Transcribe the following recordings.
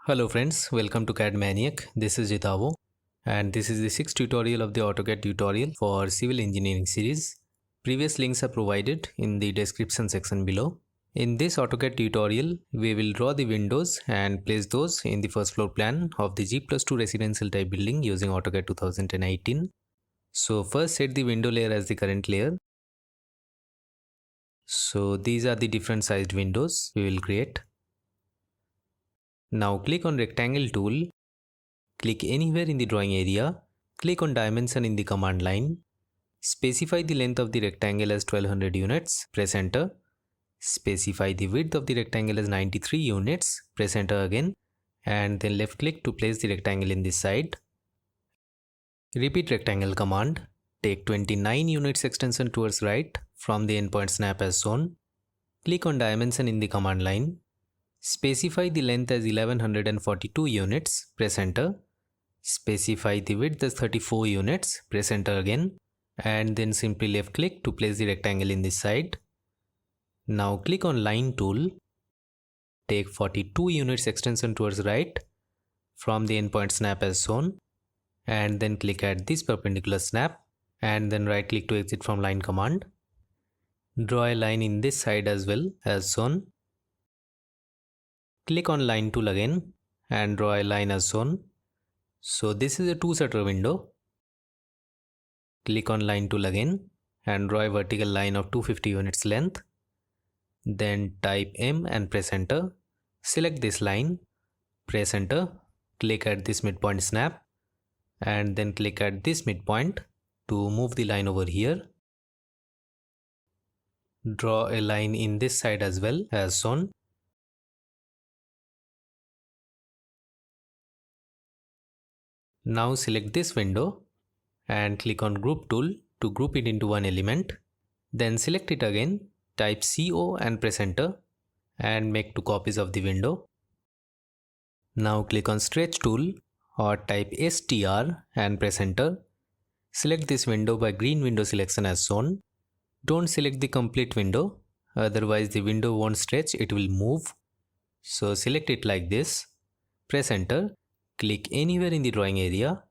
Hello friends, welcome to CAD Maniac. This is Jitavo and this is the sixth tutorial of the AutoCAD tutorial for civil engineering series. Previous links are provided in the description section below. In this AutoCAD tutorial, we will draw the windows and place those in the first floor plan of the G+2 residential type building using AutoCAD 2018. So first set the window layer as the current layer. So these are the different sized windows we will create. Now click on rectangle tool, click anywhere in the drawing area, click on dimension in the command line, specify the length of the rectangle as 1200 units, press enter, specify the width of the rectangle as 93 units, press enter again, and then left click to place the rectangle in this side. Repeat rectangle command, take 29 units extension towards right from the endpoint snap as shown, click on dimension in the command line, specify the length as 1142 units, press enter, specify the width as 34 units, press enter again, and then simply left click to place the rectangle in this side. Now click on line tool, take 42 units extension towards right from the endpoint snap as shown, and then click at this perpendicular snap and then right click to exit from line command. Draw a line in this side as well as shown. Click on line tool again and draw a line as shown. So this is a two-shutter window. Click on line tool again and draw a vertical line of 250 units length. Then type M and press enter. Select this line, press enter, click at this midpoint snap and then click at this midpoint to move the line over here. Draw a line in this side as well as shown. Now select this window and click on group tool to group it into one element. Then select it again, type CO and press enter and make two copies of the window. Now click on stretch tool or type STR and press enter. Select this window by green window selection as shown. Don't select the complete window, otherwise the window won't stretch, it will move. So select it like this, press enter. Click anywhere in the drawing area,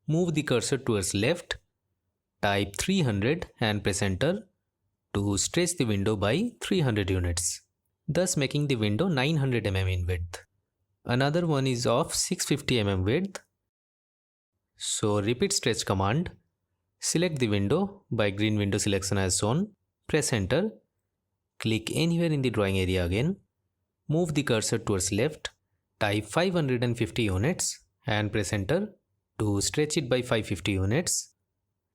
move the cursor towards left, type 300 and press enter to stretch the window by 300 units, thus making the window 900 mm in width. Another one is of 650 mm width. So repeat stretch command, select the window by green window selection as shown, press enter, click anywhere in the drawing area again, move the cursor towards left, type 550 units and press enter to stretch it by 550 units.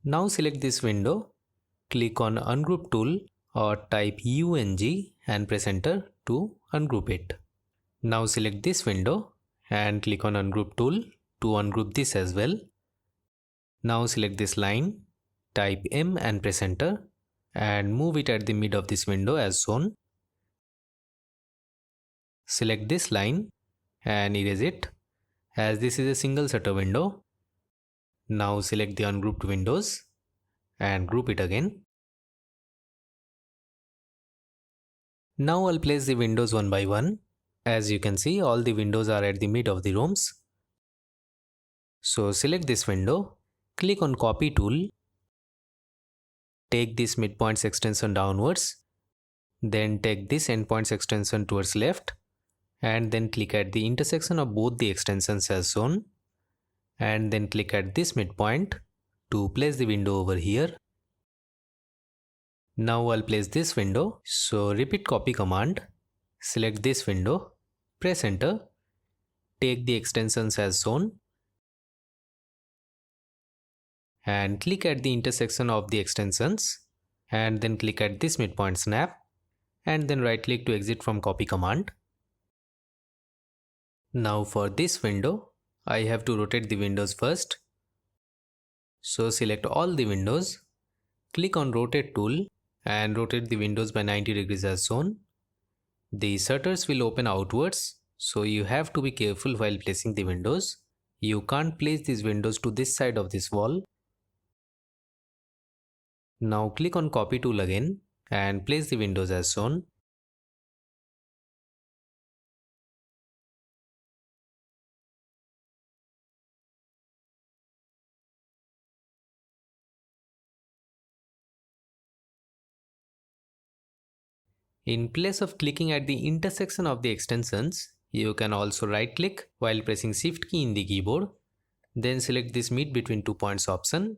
Now select this window, click on ungroup tool or type UNG and press enter to ungroup it. Now select this window and click on ungroup tool to ungroup this as well. Now select this line, type M and press enter and move it at the mid of this window as shown. Select this line and erase it as this is a single shutter window. Now select the ungrouped windows and group it again. Now I'll place the windows one by one. As you can see, all the windows are at the mid of the rooms. So select this window, click on copy tool, take this midpoints extension downwards, then take this endpoints extension towards left, and then click at the intersection of both the extensions as shown, and then click at this midpoint to place the window over here. Now I'll place this window, so repeat copy command, select this window, press enter, take the extensions as shown and click at the intersection of the extensions and then click at this midpoint snap and then right click to exit from copy command. Now for this window, I have to rotate the windows first. So select all the windows, click on rotate tool and rotate the windows by 90 degrees as shown. The shutters will open outwards, so you have to be careful while placing the windows. You can't place these windows to this side of this wall. Now click on copy tool again and place the windows as shown. In place of clicking at the intersection of the extensions, you can also right click while pressing Shift key in the keyboard. Then select this meet between 2 points option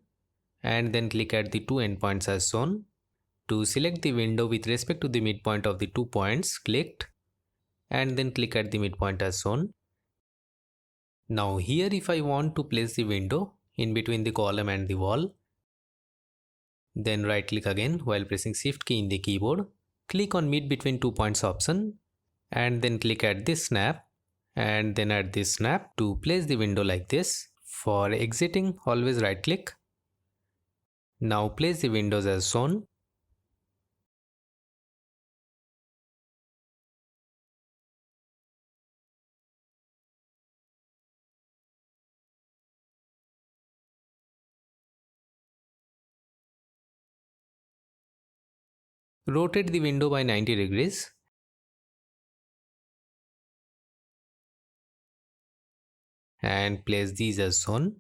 and then click at the two endpoints as shown. To select the window with respect to the midpoint of the 2 points clicked and then click at the midpoint as shown. Now here if I want to place the window in between the column and the wall, then right click again while pressing Shift key in the keyboard. Click on meet between 2 points option and then click at this snap and then at this snap to place the window like this. For exiting, always right click. Now place the windows as shown. Rotate the window by 90 degrees. And place these as shown.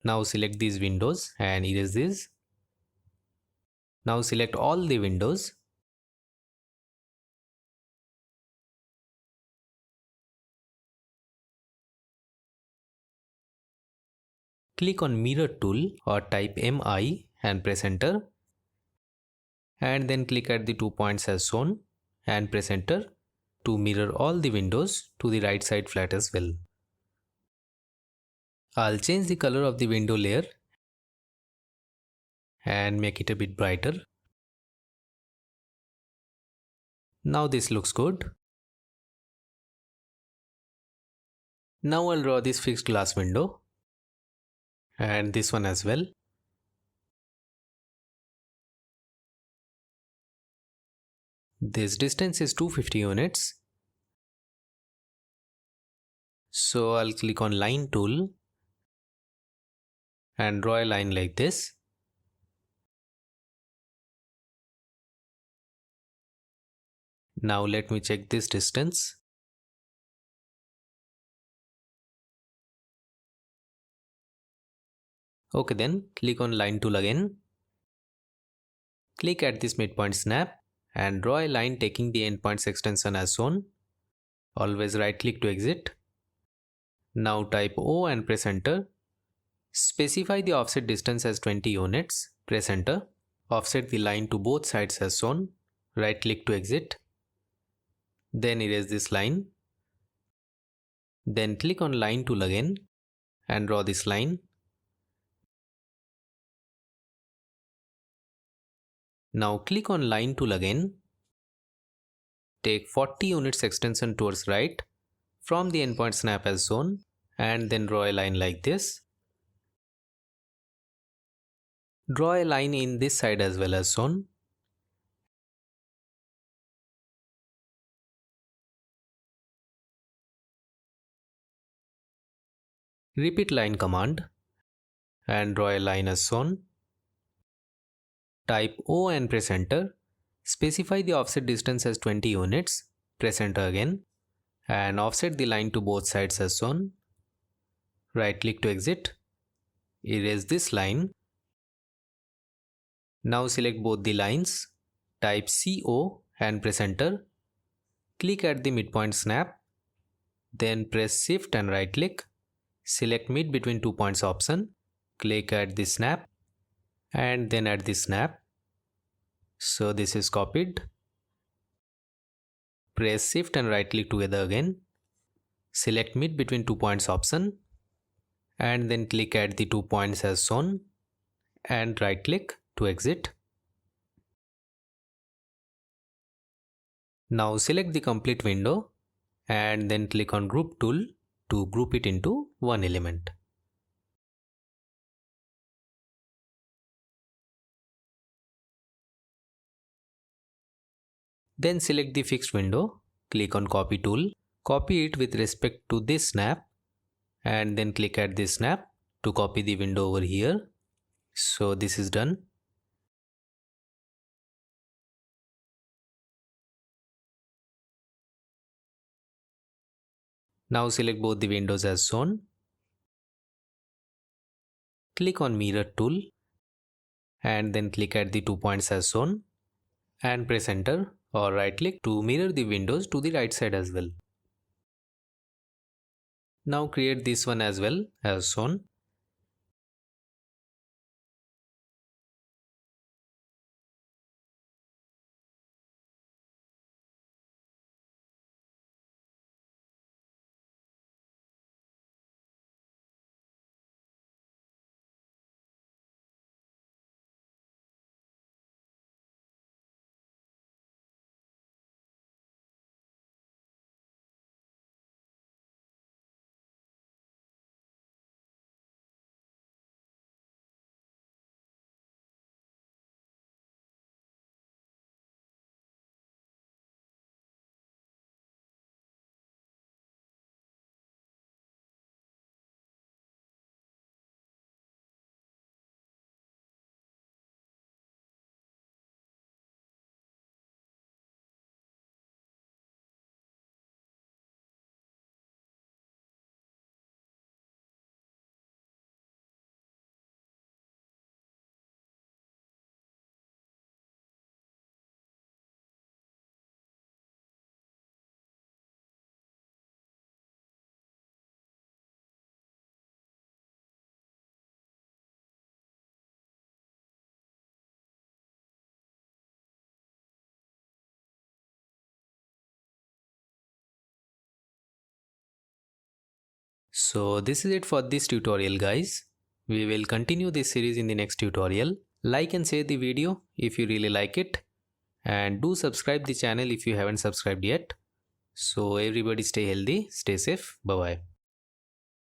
Now select these windows and erase these. Now select all the windows. Click on mirror tool or type MI and press enter. And then click at the 2 points as shown and press enter to mirror all the windows to the right side flat as well. I'll change the color of the window layer and make it a bit brighter. Now this looks good. Now I'll draw this fixed glass window and this one as well. This distance is 250 units. So I'll click on line tool and draw a line like this. Now let me check this distance. Okay, then click on line tool again. Click at this midpoint snap and draw a line taking the endpoints extension as shown. Always right click to exit. Now type O and press enter. Specify the offset distance as 20 units. Press enter. Offset the line to both sides as shown. Right click to exit. Then erase this line. Then click on line tool again and draw this line. Now click on line tool again. Take 40 units extension towards right from the endpoint snap as shown and then draw a line like this. Draw a line in this side as well as shown. Repeat line command and draw a line as shown. Type O and press enter. Specify the offset distance as 20 units. Press enter again and offset the line to both sides as shown. Right click to exit. Erase this line. Now select both the lines. Type CO and press enter. Click at the midpoint snap. Then press shift and right click. Select meet between 2 points option. Click at the snap and then at the snap. So this is copied. Press shift and right click together again. Select meet between 2 points option and then click at the 2 points as shown and right click to exit. Now select the complete window and then click on group tool to group it into one element. Then select the fixed window, click on copy tool, copy it with respect to this snap and then click at this snap to copy the window over here. So this is done. Now select both the windows as shown. Click on mirror tool and then click at the 2 points as shown and press enter or right click to mirror the windows to the right side as well. Now create this one as well as shown. So this is it for this tutorial guys. We will continue this series in the next tutorial. Like and share the video if you really like it, and do subscribe the channel if you haven't subscribed yet. So everybody stay healthy, stay safe, bye bye.